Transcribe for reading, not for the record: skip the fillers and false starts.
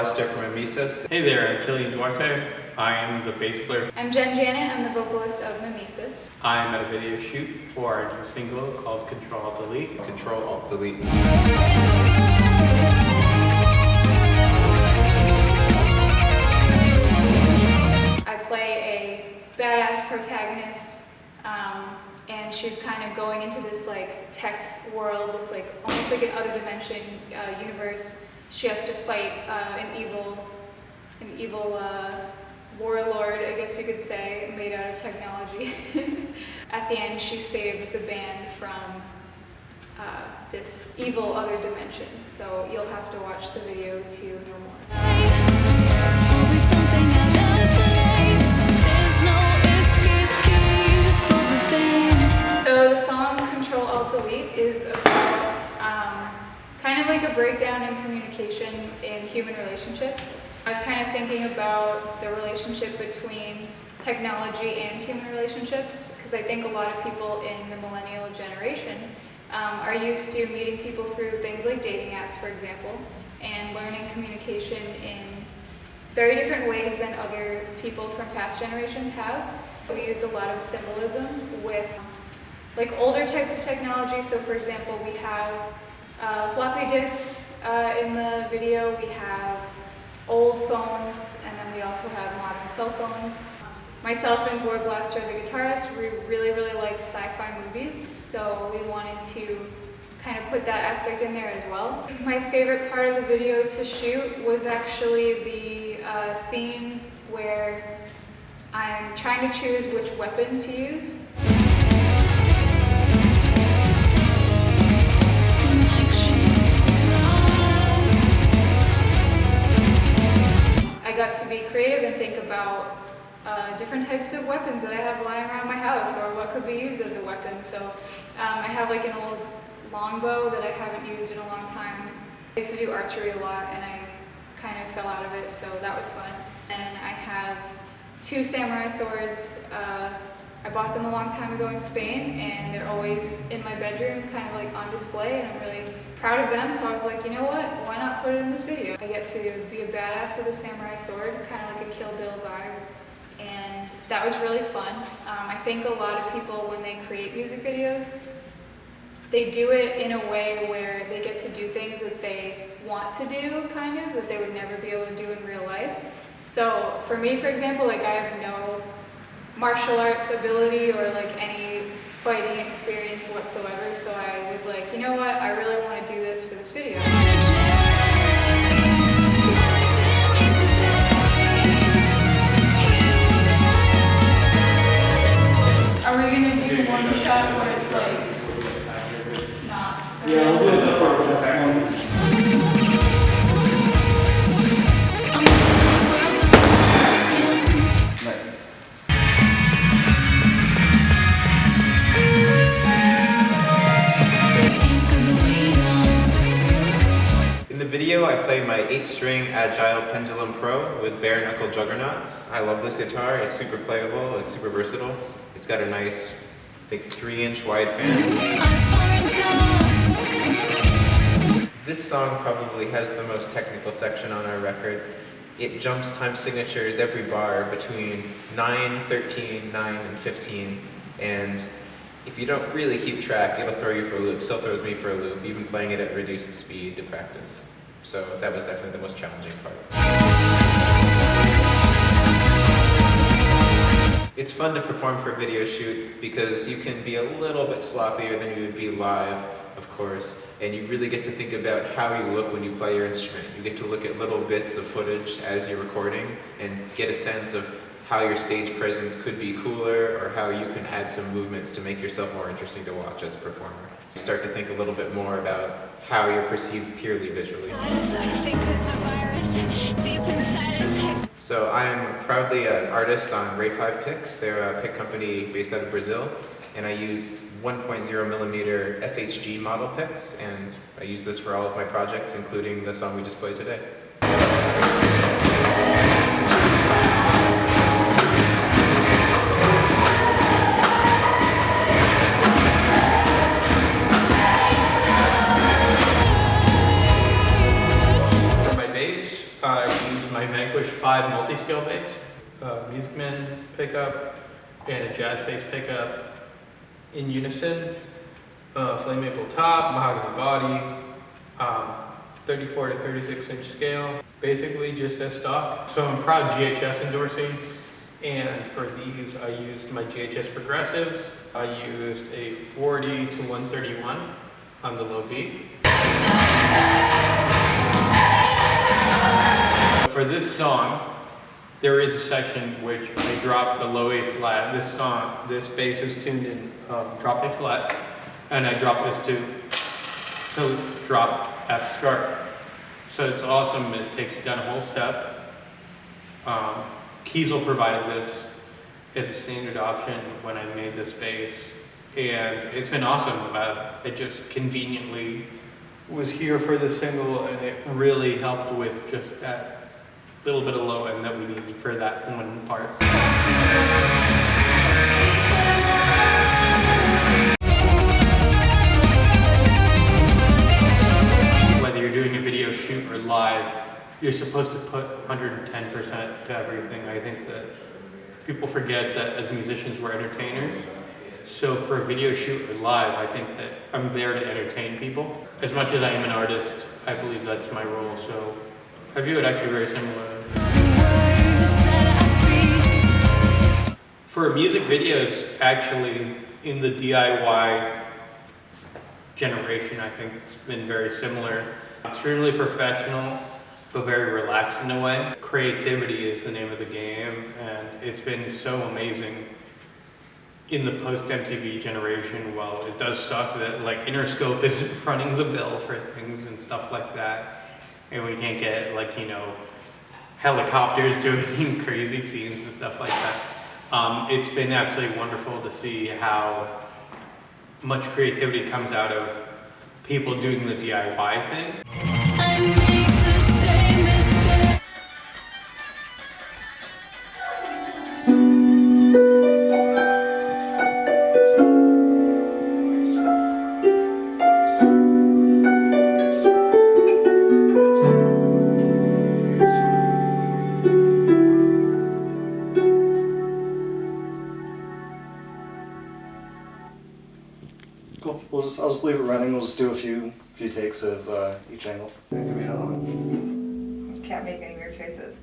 Goreblaster from Mimesis. Hey there, I'm Kilian Duarte. I am the bass player. I'm Jen Janet, I'm the vocalist of Mimesis. I'm at a video shoot for our new single called Ctrl Alt Delete. Ctrl Alt Delete. I play a badass protagonist, and she's kind of going into this like tech world, this like almost like an other dimension universe. She has to fight an evil warlord, I guess you could say, made out of technology. At the end, she saves the band from this evil other dimension. So you'll have to watch the video to know more. So the song Ctrl Alt Delete is about kind of like a breakdown in communication in human relationships. I was kind of thinking about the relationship between technology and human relationships, because I think a lot of people in the millennial generation are used to meeting people through things like dating apps, for example, and learning communication in very different ways than other people from past generations have. We used a lot of symbolism with like older types of technology. So for example, we have floppy disks in the video, we have old phones, and then we also have modern cell phones. Myself and Goreblaster, the guitarist, we really like sci-fi movies, so we wanted to kind of put that aspect in there as well. My favorite part of the video to shoot was actually the scene where I'm trying to choose which weapon to use. I got to be creative and think about different types of weapons that I have lying around my house, or what could be used as a weapon. So I have like an old longbow that I haven't used in a long time. I used to do archery a lot and I kind of fell out of it, so that was fun. And I have 2 samurai swords. I bought them a long time ago in Spain, and they're always in my bedroom, kind of like on display, and I'm really proud of them. So I was like, you know what, why not put it in this video? I get to be a badass with a samurai sword, kind of like a Kill Bill vibe, and that was really fun. I think a lot of people, when they create music videos, they do it in a way where they get to do things that they want to do, kind of, that they would never be able to do in real life. So for me, for example, like I have no martial arts ability or like any fighting experience whatsoever, so I was like, you know what, I really want to do this for this video. Are we going to do one shot where it's like not? Yeah, we'll do it for test ones. Video, I play my 8-string Agile Pendulum Pro with bare knuckle juggernauts. I love this guitar. It's super playable, it's super versatile. It's got a nice, I think, 3-inch wide fan. This song probably has the most technical section on our record. It jumps time signatures every bar between 9, 13, 9, and 15. And if you don't really keep track, it'll throw you for a loop. Still throws me for a loop, even playing it at reduced speed to practice. So that was definitely the most challenging part. It's fun to perform for a video shoot because you can be a little bit sloppier than you would be live, of course, and you really get to think about how you look when you play your instrument. You get to look at little bits of footage as you're recording and get a sense of how your stage presence could be cooler, or how you can add some movements to make yourself more interesting to watch as a performer. You start to think a little bit more about how you're perceived purely visually. So I am proudly an artist on Ray 5 picks. They're a pick company based out of Brazil, and I use 1.0mm SHG model picks, and I use this for all of my projects, including the song we just played today. Musicman pickup and a jazz bass pickup in unison. Flame maple top, mahogany body, 34 to 36 inch scale, basically just as stock. So I'm proud GHS endorsing, and for these I used my GHS progressives. I used a 40 to 131 on the low B. For this song, there is a section which I dropped the low A flat. This bass is tuned in drop A flat, and I dropped this to drop F sharp. So it's awesome, it takes it down a whole step. Kiesel provided this as a standard option when I made this bass, and it's been awesome. It just conveniently was here for the single, and it really helped with just that little bit of low end that we needed for that one part. Whether you're doing a video shoot or live, you're supposed to put 110% to everything. I think that people forget that as musicians we're entertainers. So for a video shoot or live, I think that I'm there to entertain people. As much as I am an artist, I believe that's my role. So I view it actually very similar. For music videos, actually, in the DIY generation, I think it's been very similar. Extremely professional, but very relaxed in a way. Creativity is the name of the game, and it's been so amazing in the post-MTV generation. Well, it does suck that like Interscope isn't running the bill for things and stuff like that, and we can't get like, you know, helicopters doing crazy scenes and stuff like that. It's been absolutely wonderful to see how much creativity comes out of people doing the DIY thing. I make the same mistake. Cool. I'll just leave it running. We'll just do a few takes of each angle. Give me another one. You can't make any weird faces.